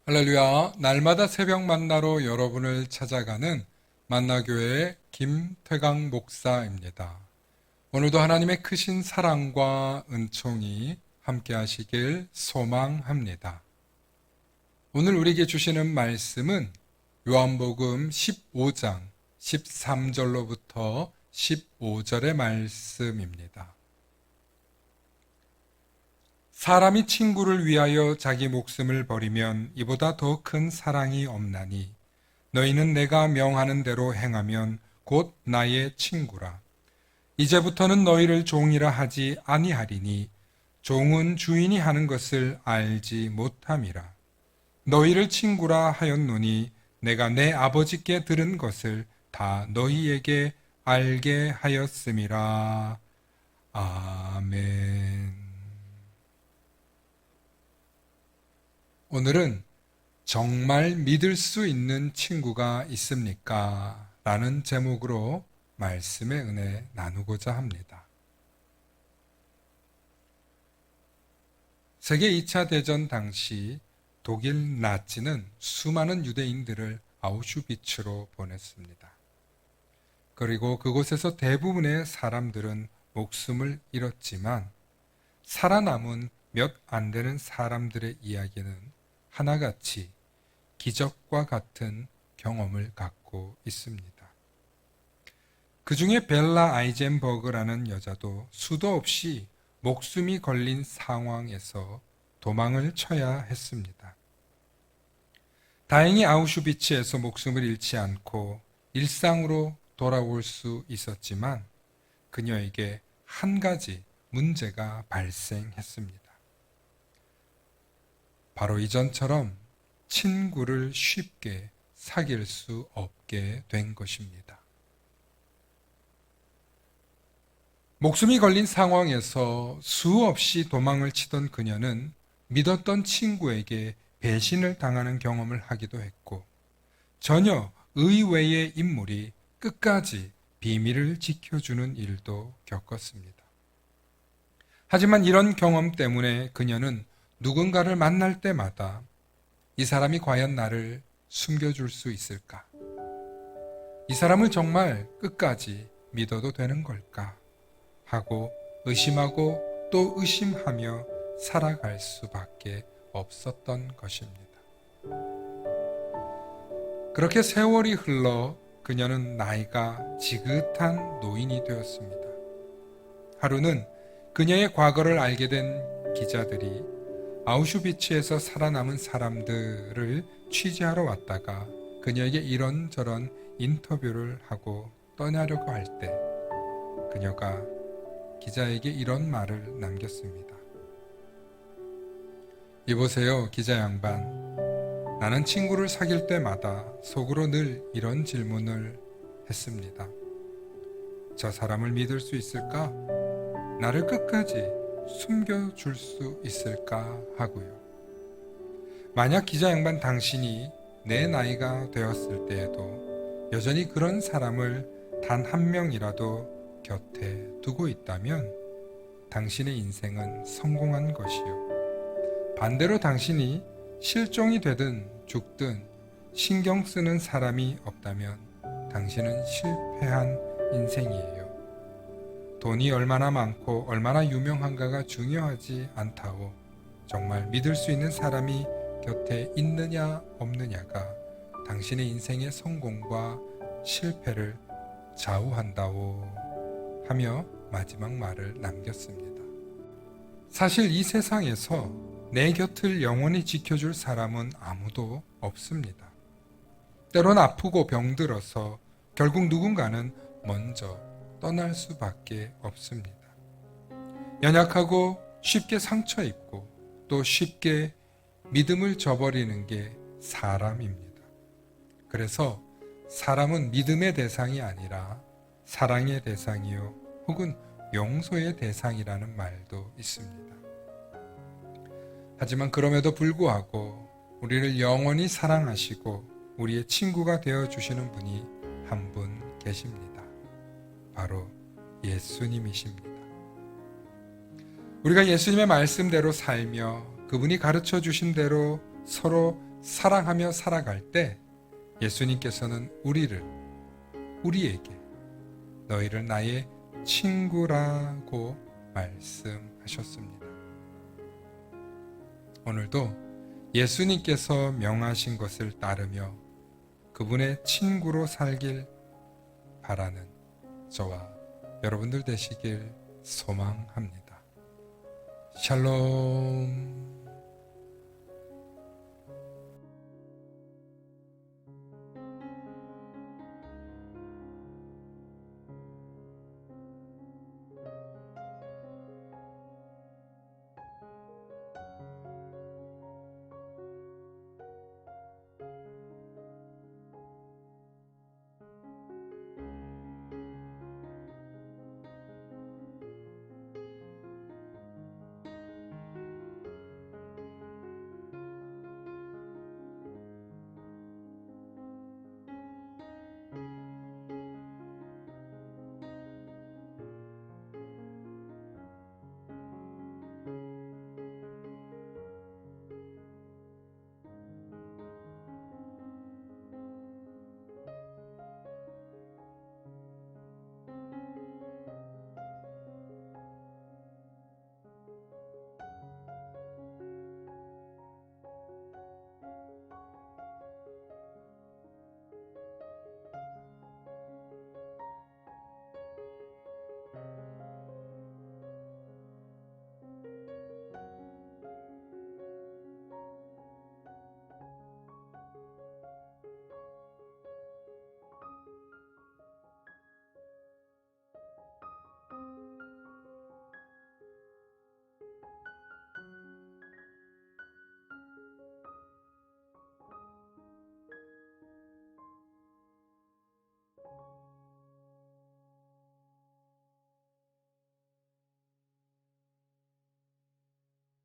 할렐루야, 날마다 새벽 만나러 여러분을 찾아가는 만나교회의 김태강 목사입니다. 오늘도 하나님의 크신 사랑과 은총이 함께 하시길 소망합니다. 오늘 우리에게 주시는 말씀은 요한복음 15장 13절로부터 15절의 말씀입니다. 사람이 친구를 위하여 자기 목숨을 버리면 이보다 더 큰 사랑이 없나니 너희는 내가 명하는 대로 행하면 곧 나의 친구라. 이제부터는 너희를 종이라 하지 아니하리니 종은 주인이 하는 것을 알지 못함이라. 너희를 친구라 하였노니 내가 내 아버지께 들은 것을 다 너희에게 알게 하였음이라. 아멘. 오늘은 정말 믿을 수 있는 친구가 있습니까? 라는 제목으로 말씀의 은혜 나누고자 합니다. 세계 2차 대전 당시 독일 나치는 수많은 유대인들을 아우슈비츠로 보냈습니다. 그리고 그곳에서 대부분의 사람들은 목숨을 잃었지만 살아남은 몇 안 되는 사람들의 이야기는 하나같이 기적과 같은 경험을 갖고 있습니다. 그 중에 벨라 아이젠버그라는 여자도 수도 없이 목숨이 걸린 상황에서 도망을 쳐야 했습니다. 다행히 아우슈비츠에서 목숨을 잃지 않고 일상으로 돌아올 수 있었지만 그녀에게 한 가지 문제가 발생했습니다. 바로 이전처럼 친구를 쉽게 사귈 수 없게 된 것입니다. 목숨이 걸린 상황에서 수없이 도망을 치던 그녀는 믿었던 친구에게 배신을 당하는 경험을 하기도 했고 전혀 의외의 인물이 끝까지 비밀을 지켜주는 일도 겪었습니다. 하지만 이런 경험 때문에 그녀는 누군가를 만날 때마다 이 사람이 과연 나를 숨겨줄 수 있을까? 이 사람을 정말 끝까지 믿어도 되는 걸까? 하고 의심하고 또 의심하며 살아갈 수밖에 없었던 것입니다. 그렇게 세월이 흘러 그녀는 나이가 지긋한 노인이 되었습니다. 하루는 그녀의 과거를 알게 된 기자들이 아우슈비츠에서 살아남은 사람들을 취재하러 왔다가 그녀에게 이런저런 인터뷰를 하고 떠나려고 할 때 그녀가 기자에게 이런 말을 남겼습니다. 이보세요, 기자 양반. 나는 친구를 사귈 때마다 속으로 늘 이런 질문을 했습니다. 저 사람을 믿을 수 있을까? 나를 끝까지 숨겨줄 수 있을까 하고요. 만약 기자 양반 당신이 내 나이가 되었을 때에도 여전히 그런 사람을 단 한 명이라도 곁에 두고 있다면 당신의 인생은 성공한 것이요. 반대로 당신이 실종이 되든 죽든 신경 쓰는 사람이 없다면 당신은 실패한 인생이에요. 돈이 얼마나 많고 얼마나 유명한가가 중요하지 않다오. 정말 믿을 수 있는 사람이 곁에 있느냐 없느냐가 당신의 인생의 성공과 실패를 좌우한다오 하며 마지막 말을 남겼습니다. 사실 이 세상에서 내 곁을 영원히 지켜줄 사람은 아무도 없습니다. 때론 아프고 병들어서 결국 누군가는 먼저 떠날 수밖에 없습니다. 연약하고 쉽게 상처 입고 또 쉽게 믿음을 저버리는 게 사람입니다. 그래서 사람은 믿음의 대상이 아니라 사랑의 대상이요 혹은 용서의 대상이라는 말도 있습니다. 하지만 그럼에도 불구하고 우리를 영원히 사랑하시고 우리의 친구가 되어주시는 분이 한 분 계십니다. 바로 예수님이십니다. 우리가 예수님의 말씀대로 살며 그분이 가르쳐 주신 대로 서로 사랑하며 살아갈 때 예수님께서는 우리에게 너희를 나의 친구라고 말씀하셨습니다. 오늘도 예수님께서 명하신 것을 따르며 그분의 친구로 살길 바라는 저와 여러분들 되시길 소망합니다. 샬롬.